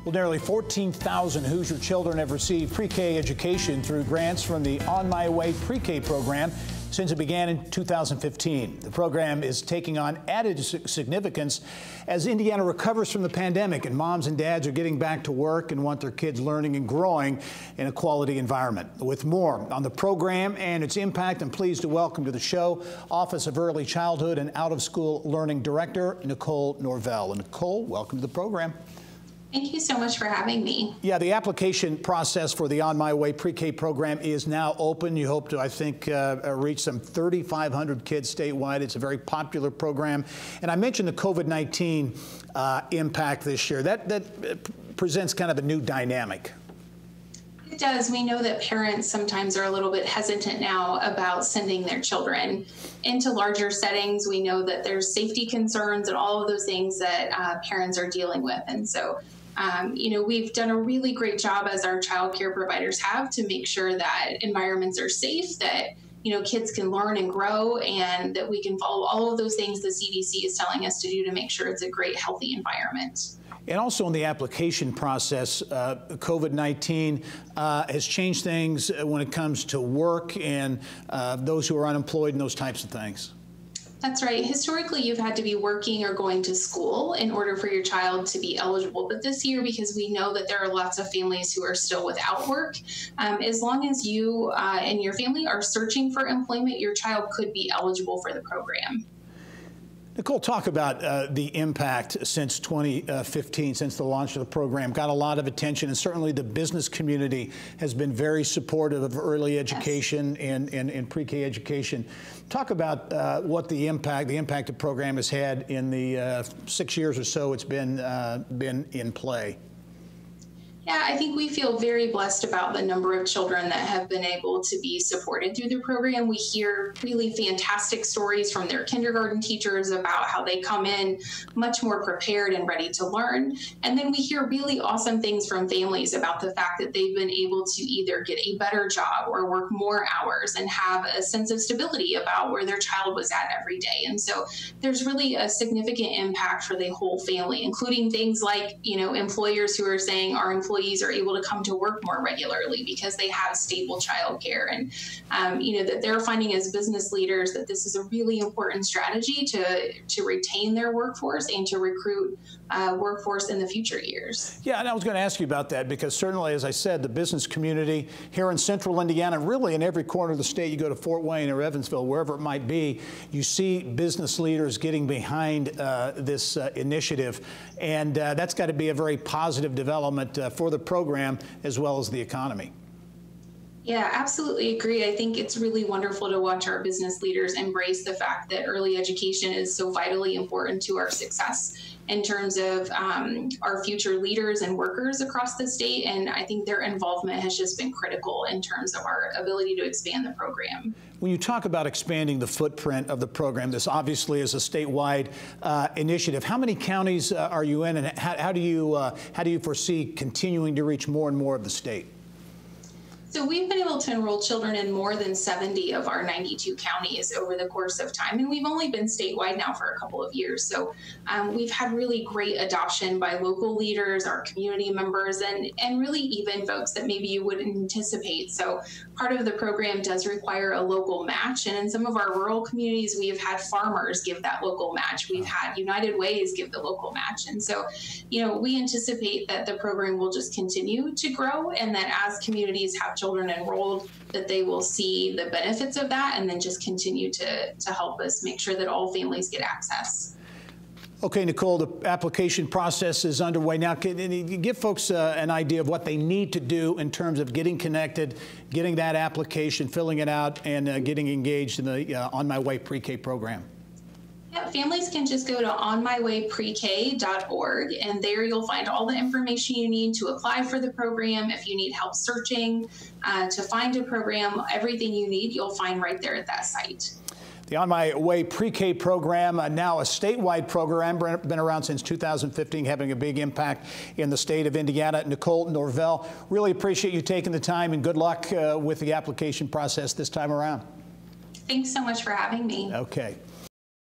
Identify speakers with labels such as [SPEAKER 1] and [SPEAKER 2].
[SPEAKER 1] Well, nearly 14,000 Hoosier children have received pre-K education through grants from the On My Way pre-K program since it began in 2015. The program is taking on added significance as Indiana recovers from the pandemic and moms and dads are getting back to work and want their kids learning and growing in a quality environment. With more on the program and its impact, I'm pleased to welcome to the show Office of Early Childhood and Out-of-School Learning Director Nicole Norvell. And Nicole, welcome to the program.
[SPEAKER 2] Thank you so much for having me. Yeah,
[SPEAKER 1] the application process for the On My Way pre-K program is now open. You hope to, I think, reach some 3,500 kids statewide. It's a very popular program. And I mentioned the COVID-19 impact this year. That presents kind of a new dynamic.
[SPEAKER 2] It does. We know that parents sometimes are a little bit hesitant now about sending their children into larger settings. We know that there's safety concerns and all of those things that parents are dealing with. And so we've done a really great job as our child care providers have to make sure that environments are safe, that kids can learn and grow, and that we can follow all of those things the CDC is telling us to do to make sure it's a great, healthy environment.
[SPEAKER 1] And also in the application process, COVID-19 has changed things when it comes to work and those who are unemployed and those types of things.
[SPEAKER 2] That's right. Historically, you've had to be working or going to school in order for your child to be eligible. But this year, because we know that there are lots of families who are still without work, as long as you and your family are searching for employment, your child could be eligible for the program.
[SPEAKER 1] Nicole, talk about the impact since 2015, since the launch of the program. Got a lot of attention, and certainly the business community has been very supportive of early education and pre-K education. Talk about what the impact the program has had in the 6 years or so it's been in play.
[SPEAKER 2] Yeah, I think we feel very blessed about the number of children that have been able to be supported through the program. We hear really fantastic stories from their kindergarten teachers about how they come in much more prepared and ready to learn. And then we hear really awesome things from families about the fact that they've been able to either get a better job or work more hours and have a sense of stability about where their child was at every day. And so there's really a significant impact for the whole family, including things like, employers who are saying our employees are able to come to work more regularly because they have stable childcare, and that they're finding as business leaders that this is a really important strategy to retain their workforce and to recruit workforce in the future years.
[SPEAKER 1] Yeah, and I was going to ask you about that because certainly, as I said, the business community here in central Indiana, really in every corner of the state, you go to Fort Wayne or Evansville, wherever it might be, you see business leaders getting behind this initiative, and that's got to be a very positive development for the program as well as the economy.
[SPEAKER 2] Yeah, absolutely agree. I think it's really wonderful to watch our business leaders embrace the fact that early education is so vitally important to our success in terms of our future leaders and workers across the state. And I think their involvement has just been critical in terms of our ability to expand the program.
[SPEAKER 1] When you talk about expanding the footprint of the program, this obviously is a statewide initiative. How many counties are you in, and how do you foresee continuing to reach more and more of the state?
[SPEAKER 2] So we've been able to enroll children in more than 70 of our 92 counties over the course of time, and we've only been statewide now for a couple of years. So we've had really great adoption by local leaders, our community members, and really even folks that maybe you wouldn't anticipate. So part of the program does require a local match, and in some of our rural communities, we have had farmers give that local match. We've had United Ways give the local match. And so, we anticipate that the program will just continue to grow, and that as communities have children enrolled, that they will see the benefits of that and then just continue to help us make sure that all families get access.
[SPEAKER 1] Okay, Nicole, the application process is underway now. Can you give folks an idea of what they need to do in terms of getting connected, getting that application, filling it out, and getting engaged in the On My Way pre-K program?
[SPEAKER 2] Yeah, families can just go to onmywayprek.org, and there you'll find all the information you need to apply for the program. If you need help searching to find a program, everything you need you'll find right there at that site.
[SPEAKER 1] The On My Way pre-K program, now a statewide program, been around since 2015, having a big impact in the state of Indiana. Nicole Norvell, really appreciate you taking the time, and good luck with the application process this time around.
[SPEAKER 2] Thanks so much for having me.
[SPEAKER 1] Okay.